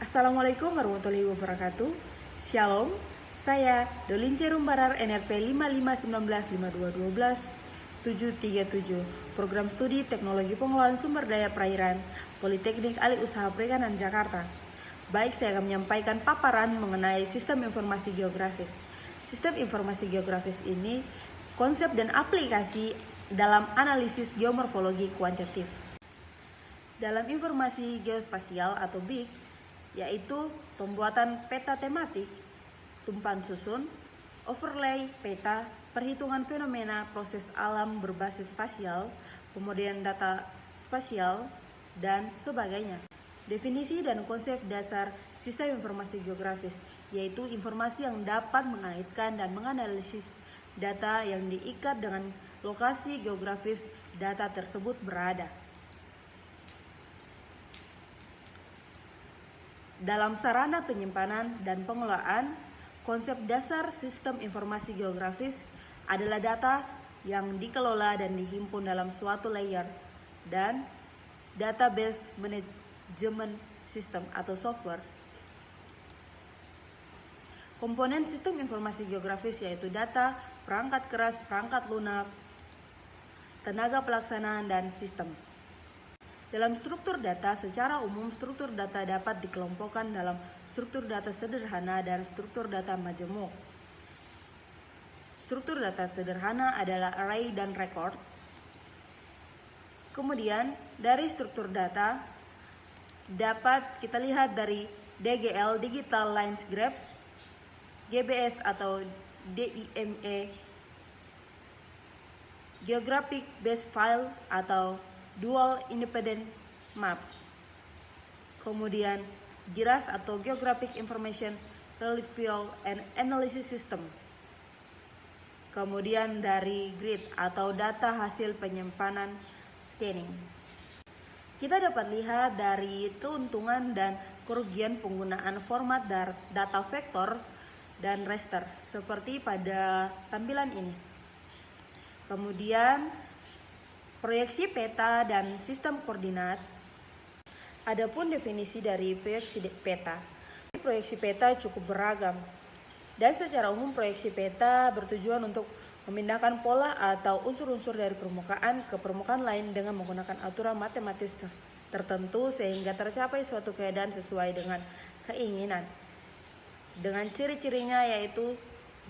Assalamualaikum warahmatullahi wabarakatuh. Shalom, saya Dolince Rumbarar NRP 55195212 Program Studi Teknologi Pengelolaan Sumber Daya Perairan Politeknik Alih Usaha Perikanan Jakarta. Baik, saya akan menyampaikan paparan mengenai sistem informasi geografis. Sistem informasi geografis ini konsep dan aplikasi dalam analisis geomorfologi kuantitatif. Dalam informasi geospasial atau BIG, yaitu pembuatan peta tematik, tumpahan susun, overlay peta, perhitungan fenomena proses alam berbasis spasial, pemodelan data spasial, dan sebagainya. Definisi dan konsep dasar sistem informasi geografis, yaitu informasi yang dapat mengaitkan dan menganalisis data yang diikat dengan lokasi geografis data tersebut berada. Dalam sarana penyimpanan dan pengelolaan, konsep dasar sistem informasi geografis adalah data yang dikelola dan dihimpun dalam suatu layer dan database management system atau software. Komponen sistem informasi geografis yaitu data, perangkat keras, perangkat lunak, tenaga pelaksanaan, dan sistem. Dalam struktur data, secara umum struktur data dapat dikelompokkan dalam struktur data sederhana dan struktur data majemuk. Struktur data sederhana adalah array dan record. Kemudian, dari struktur data dapat kita lihat dari DGL, Digital Lines Graphs, GBS atau DIME, Geographic Base File atau Dual Independent Map. Kemudian GIRAS atau Geographic Information Retrieval and Analysis System. Kemudian dari grid atau data hasil penyimpanan scanning. Kita dapat lihat dari keuntungan dan kerugian penggunaan format data vektor dan raster seperti pada tampilan ini. Kemudian proyeksi peta dan sistem koordinat. Adapun definisi dari proyeksi peta. Proyeksi peta cukup beragam. Dan secara umum proyeksi peta bertujuan untuk memindahkan pola atau unsur-unsur dari permukaan ke permukaan lain dengan menggunakan aturan matematis tertentu sehingga tercapai suatu keadaan sesuai dengan keinginan. Dengan ciri-cirinya yaitu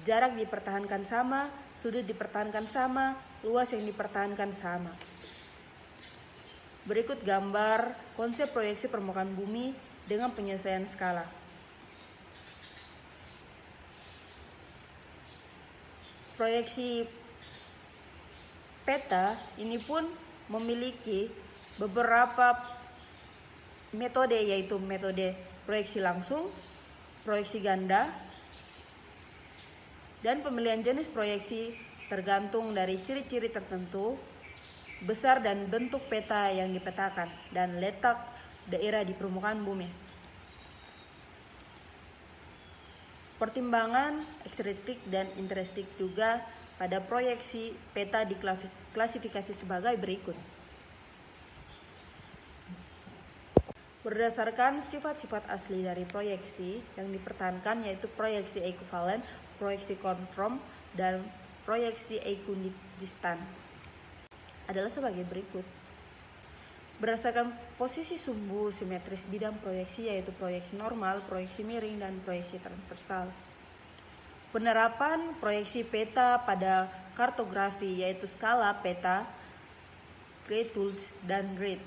jarak dipertahankan sama, sudut dipertahankan sama, luas yang dipertahankan sama. Berikut gambar konsep proyeksi permukaan bumi dengan penyesuaian skala. Proyeksi peta ini pun memiliki beberapa metode, yaitu metode proyeksi langsung, proyeksi ganda, dan pemilihan jenis proyeksi tergantung dari ciri-ciri tertentu, besar dan bentuk peta yang dipetakan, dan letak daerah di permukaan bumi. Pertimbangan ekstrinsikik dan intrinsik juga pada proyeksi peta diklasifikasi sebagai berikut. Berdasarkan sifat-sifat asli dari proyeksi yang dipertahankan yaitu proyeksi ekuivalen, proyeksi konform, dan proyeksi ekidistan adalah sebagai berikut. Berdasarkan posisi sumbu simetris bidang proyeksi yaitu proyeksi normal, proyeksi miring, dan proyeksi transversal. Penerapan proyeksi peta pada kartografi yaitu skala peta, grid tools, dan grid.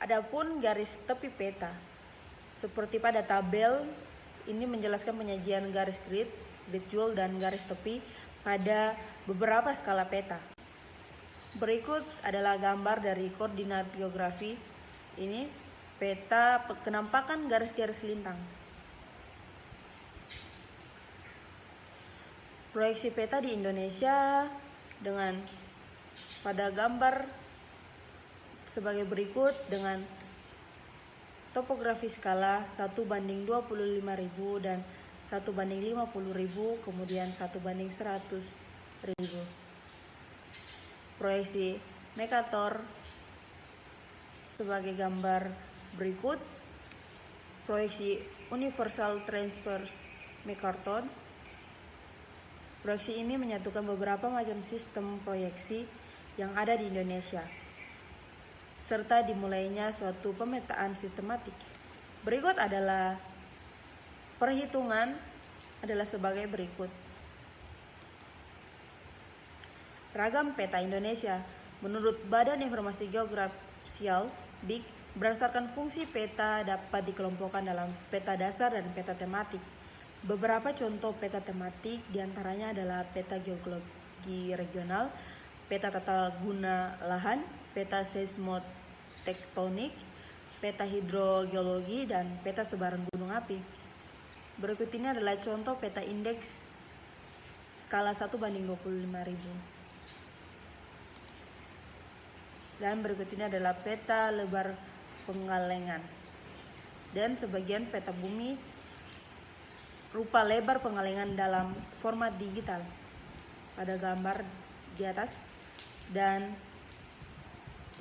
Adapun garis tepi peta, seperti pada tabel ini menjelaskan penyajian garis grid jewel, dan garis tepi pada beberapa skala peta. Berikut adalah gambar dari koordinat geografi. Ini peta kenampakan garis-garis lintang. Proyeksi peta di Indonesia dengan pada gambar sebagai berikut dengan topografi skala 1:25.000 dan 1:50.000, kemudian 1:100.000. Proyeksi Mercator sebagai gambar berikut. proyeksi Universal Transverse Mercator. Proyeksi ini menyatukan beberapa macam sistem proyeksi yang ada di Indonesia, serta dimulainya suatu pemetaan sistematik. Berikut adalah perhitungan adalah sebagai berikut. Ragam peta Indonesia menurut Badan Informasi Geografisial (BIG), berdasarkan fungsi peta dapat dikelompokkan dalam peta dasar dan peta tematik. Beberapa contoh peta tematik diantaranya adalah peta geologi regional, peta tata guna lahan, peta seismotektonik, peta hidrogeologi, dan peta sebaran gunung api. Berikut ini adalah contoh peta indeks skala 1:25.000. Dan berikut ini adalah peta lebar pengalengan. Dan sebagian peta bumi rupa lebar pengalengan dalam format digital pada gambar di atas. Dan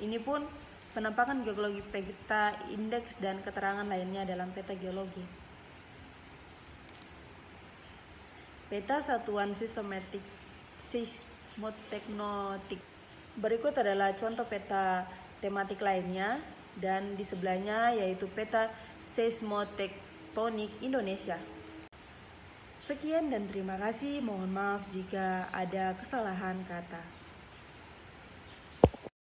ini pun penampakan geologi peta indeks dan keterangan lainnya dalam peta geologi. Peta satuan sistematik seismotektonik. Berikut adalah contoh peta tematik lainnya dan di sebelahnya yaitu peta seismotektonik Indonesia. Sekian dan terima kasih. Mohon maaf jika ada kesalahan kata.